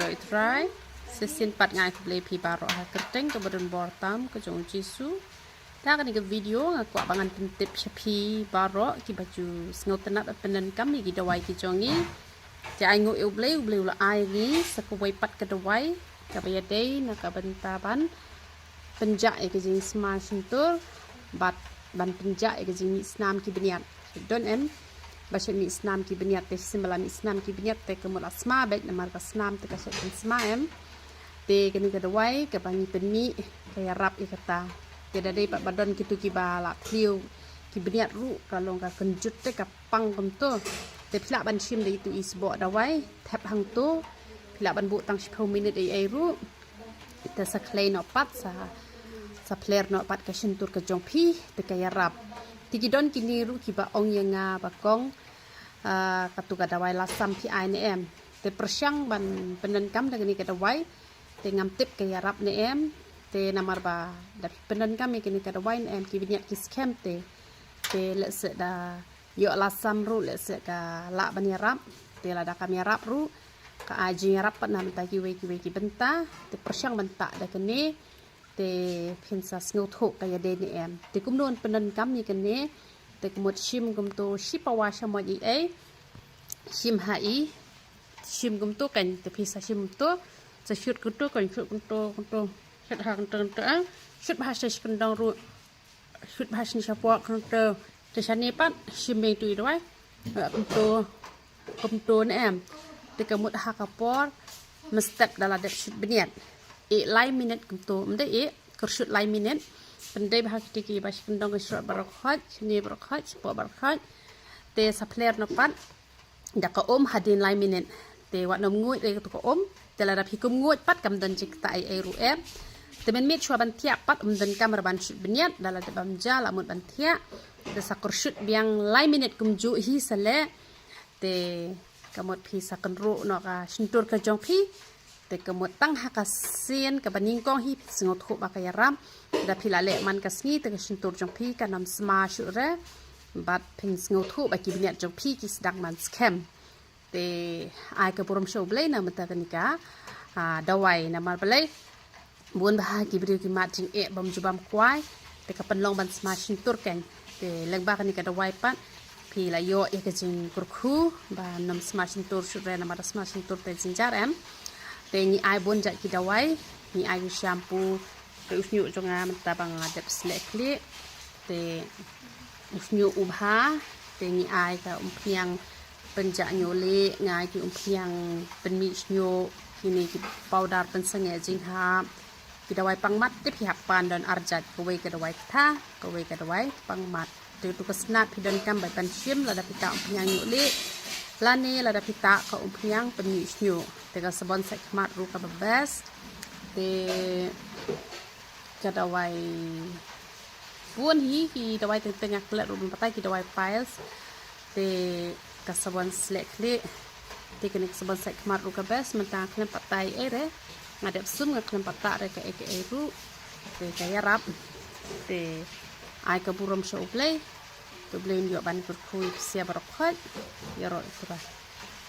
rồi try sesin pat ngai ke play pi baro ha kerteng ke badan bortam ke jong jisu ta kan ke video ngaku abangan tip shapi baro ki baju sngot tenat penen kami ki dawai ki jongi ja aingu eu bleu la ai ni sakuwai pat ke dawai ka baya dei na ka bantaban penja ke jing sma sentur bat ban penja ke jing islam ki beniat don em Baca mi Islam ki beniat te sembalam Islam ki beniat te kemul asma baik nama Islam te kasih asma em te kini kedawai ke bangi penmi kaya rap ikata jadi dari pak badon kitu ki bala kliu ki beniat ru kalau ka kenjut te ka pang komto te pila ban shim de itu isbo dawai tap hang tu pila ban bu tang 10 minit ai ru te saklei no pat sa player no pat ka shintur ka jongpi te kaya rap Tikidon kini ru kiba ong yenga bakong katu kadawai lasam pi INM te persyang ban penen kam dengan ni kadawai te ngam tip ke yarap ne em te namar ba da penen kam kini kadawai em ki binyat ki scam te le se da yo lasam ru le se ka la ban yarap te la da kam yarap ru ka aji yarap pat nam ta ki we ki benta te persyang benta da kene te pinsa snotho kaya deni em te kumnon penen kam ni kene te kumot shim kumto shipawa shamo i ai shim hai shim kumto kan te pisa shim to sa shoot kumto kan shoot kumto shoot ha kumto shoot bahasa skandang ru shoot bahasa ni sapwa kumto te shani pat shim me tu doi kumto ne em te kumot ha kapor mestep dalam dep shoot beniat lai minit kumto mde kersut lai minit pendai bahas tiki bahas kendong kersut barakhat ni barakhat sepo barakhat te sapler nopat dak ka hadin lai minit te wat nom nguit le to ka te la dapi kum nguit pat kam dan jik ta ai ru em te men mit chwa ban tia pat dan kamar ban shut beniat dala de bamja lamut ban tia te sakersut biang lai minit kum ju hi sale te kamot pi sakenru no ka shintur ka jong pi te kemut tang hakasin ke baningkong hi singot ho bakaya ram da pilale man kasni te shintur jong pi kanam sma shure bat ping singot ho baki biniat jong pi ki sedang man scam te ai ke purum show blai na mata kanika dawai na mar blai bun bah ki bri ki mat jing e bam jubam kwai te ka penlong ban sma shintur kan te lengba kanika dawai pat pi la yo e ke jing kurkhu ba nam sma shintur shure na mar sma shintur te jinjar em te ni ai bon jat ki dawai ni ai shampoo te usnyu jonga menta bang adep slekli te usnyu ubha te ni ai ka umpiang penja nyole ngai ki umpiang penmi snyo kini ki powder pensenge jing ha ki dawai pangmat te pihak pan dan arjat kowe ke dawai tha kowe ke dawai pangmat te tu kesnat pidon kam bai pan shim la da pita umpiang nyole lani la da pita ka umpiang penmi snyo te ka sabon sek mat ru ka bebas te ka dawai pun hi ki dawai tengah klet ru patai ki dawai piles te ka sabon slek le te ka nek sabon sek mat ru ka bes menta klen patai ere ngadep sum ngak klen patai re ka eke ru te ka yarap te ai ka burom show play to blame yo ban kur kui sia barokhat yaro itra